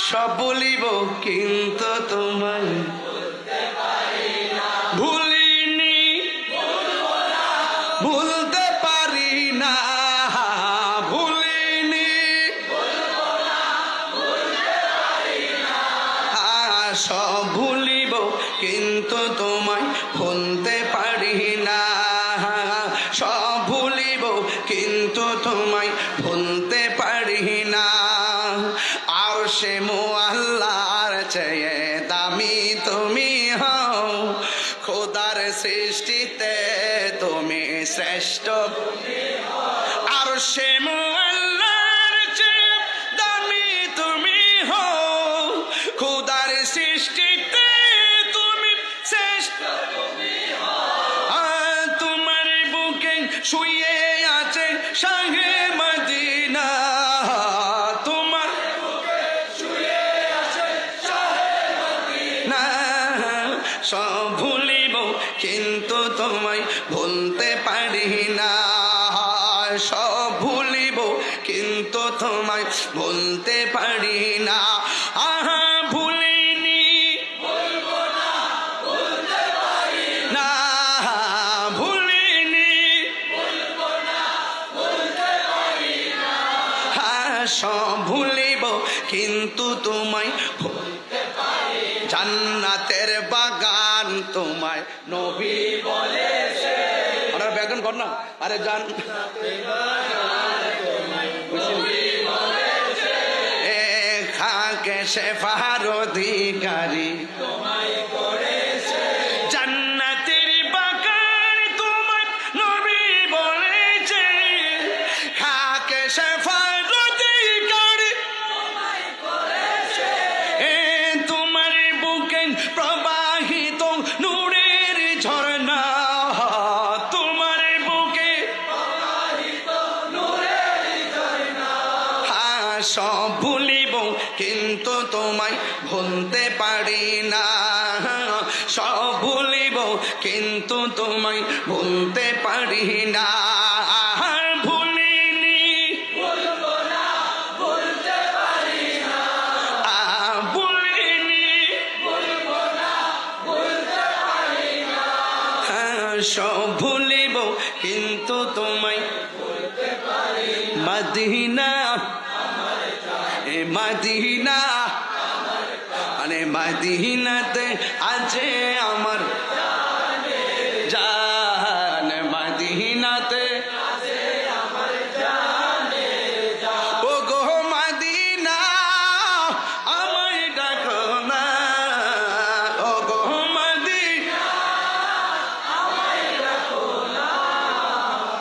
সব বলিব কিন্তু তোমায় ভুলিনি, ভুলতে পারি না, ভুলিনি, সব ভুলিব কিন্তু তোমায় ভুলতে পারি না, সব ভুলিব কিন্তু তোমায় ভুলতে পারি না। আর সে মুআল্লার চেয়ে দামি তুমি হও, খোদার সৃষ্টিতে তুমি শ্রেষ্ঠ। আর সে মুআল্লার চেয়ে দামি তুমি হও, খোদার সৃষ্টিতে তুমি শ্রেষ্ঠ। তোমার বুকে শুয়ে আছে শাহে মদিনা, তোমার বুকে শুয়ে আছে শাহে মদিনা। সব ভুলিব কিন্তু তোমায় ভুলতে পারি না, সব ভুলিব কিন্তু তোমায় ভুলতে পারি না। আহা ভুলিনি, ভুলবো না, ভুলতে পারি না, ভুলিনি, ভুলবো না, ভুলতে পারি না। সব ভুলিব কিন্তু তোমায় ভুলতে পারি। জান্নাতের বাগান তোমায় নবী বলেছে। আপনারা ব্যাকরণ কর না, আরে জান্নাতের বাগান তোমায় নবী বলেছে। খাকে শেফার অধিকারী তোমায় করেছে। জান্নাতের বাগান তোমায় নবী বলেছে। খাকে শেফার অধিকারী তোমায় করেছে। তোমার বুকে প্রবাহিত নূরের ঝর্ণা, তোমার বুকে প্রবাহিত নূরের ঝর্ণা। সব ভুলিব কিন্তু তোমায় ভুলতে পারি না, সব ভুলিব কিন্তু তোমায় ভুলতে পারি না। ভুলিনি, ভুলবো না, ভুলতে পারি না, ভুলিনি, ভুলবো না, ভুলতে পারি না। সব ভুলিব কিন্তু তোমায় ভুলতে পারি। মদিনা এ মদিনা, আরে মদিনাতে আছে আমার জান, মদিনাতে আছে আমার জান। ও গো মদিনা আমায় ডাকো না, ও গো মদিনা আমায় ডাকো না।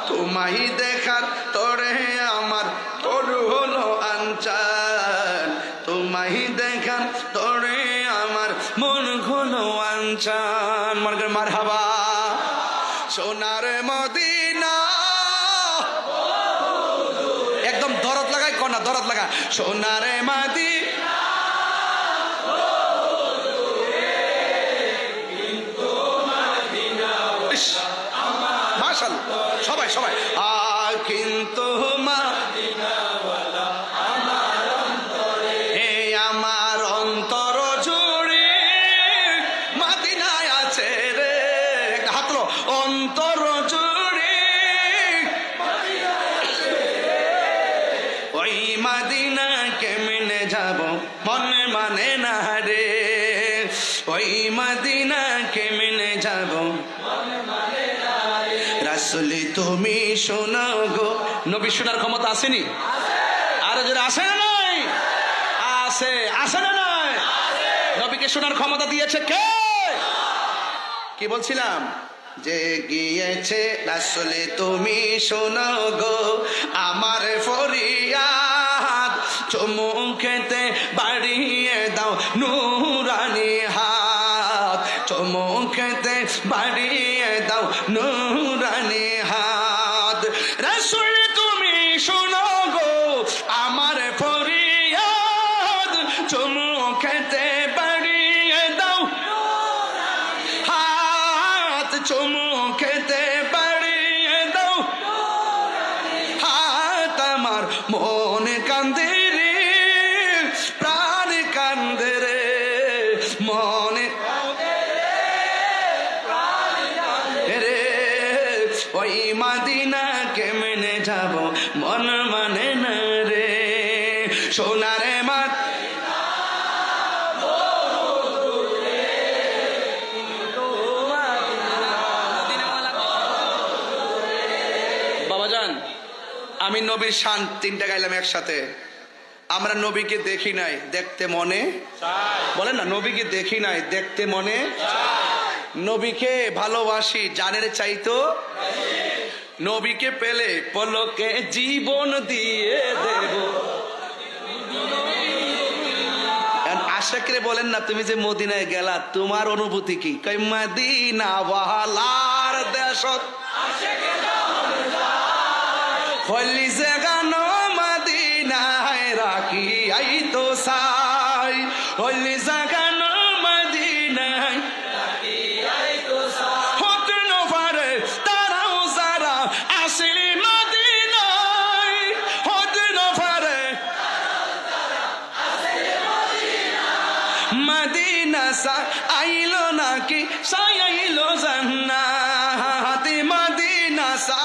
তোমায় দেখার তোরে আমার তরু হলো আনচান, তোমায় দেখার তোরে আমার মন হলো আনচান। মনে মারহাবা। সোনার মদিনা, একদম দরদ লাগাই কনা, দরদ লাগা। সোনার মদিনা, মাশাআল্লাহ, সবাই সবাই। কিন্তু আমার অন্তর জুড়ে মদিনায় আছে রে, হাতলো অন্তর জুড়ে ওই মদিনা কেমনে যাব মনে মানে না রে, ওই মদিনা কেমনে যাব মনে মানে না রে। রাসূল তুমি শোনো গো, নবী শোনার ক্ষমতা আসেনি? আর যারা আসে না নয়, আছে, আসে না নয়? নবীকে শোনার ক্ষমতা দিয়েছে কে? কি বলছিলাম? যে গিয়েছে রাসূল তুমি শোনো গো আমার ফরিয়াদ, চুমুকেতে বাড়িয়ে দাও নুরানি হাত, চুমুকেতে বাড়িয়ে দাও নুরানি হাত। রাসূল তুমি শোনো গো আমার ফরিয়াদ, চুমুকেতে বাড়িয়ে দাও হাত, চুমুকেতে বাড়িয়ে দাও হাত। আমার মন কান্দে রে, ওই মদিনা কেমনে যাব মন মানে না রে সোনারে মদিনা বাবাজান আমি নবীর শান তিনটা গাইলাম একসাথে আমরা নবীকে দেখি নাই দেখতে মনে বলেন না নবীকে দেখি নাই দেখতে মনে নবীকে ভালোবাসি জানের চাইতো নবীকে পেলে পলকে জীবন দিয়ে দেব আশিকরে বলেন না তুমি যে মদিনায় গেলা তোমার অনুভূতি কি কই মদিনা ওয়ালার দেশত হলি জাগানো মদিনায় রাখি আই তো সাই হলি জাগানো মদিনায় রাখি আই তো সাই হত নফারে তারাও যারা আসলি মদিনায় হত নফারে তারাও যারা আসলি মদিনায় মদিনা সা আইলো নাকি সাইলো জান্নাত মদিনা সা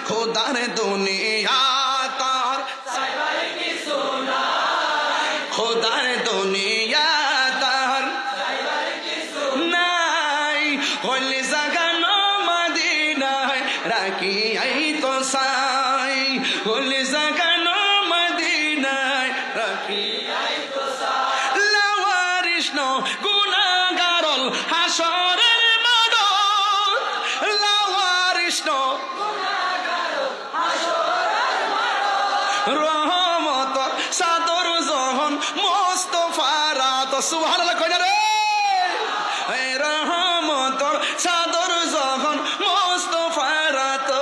খোদার দুনিয়া তার খোদার দুনিয়া তার নাই হলি জাগানো মদিনায় রাখি আই তো সাই হলি জাগানো মদিনায় রাখি আই তো সাই লাওয়ারিস নো গুনাহগারল হাসরের মাদর লাওয়ারিস নো রহমত সাদর জহন মোস্তফারা তো সুবহানাল্লাহ কইনা রে রহমত সাদর জহন মোস্তফারা তো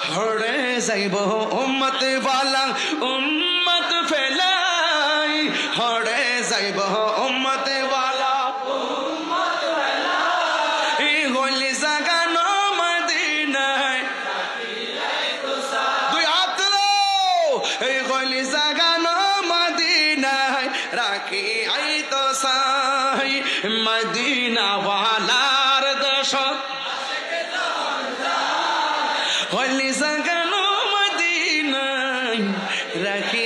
হড়ে যাইব উম্মত ওয়ালা উম্মত ফেলাই হড়ে যাইব উম্মত ওয়ালা উম্মত ফেলাই এই হলি জাগানো মদিনায় এই গলি জাগানো মদিনায় রাখি আই তো সাই মদিনা ওয়ালার দশত গলি জাগানো মদিনায় রাখি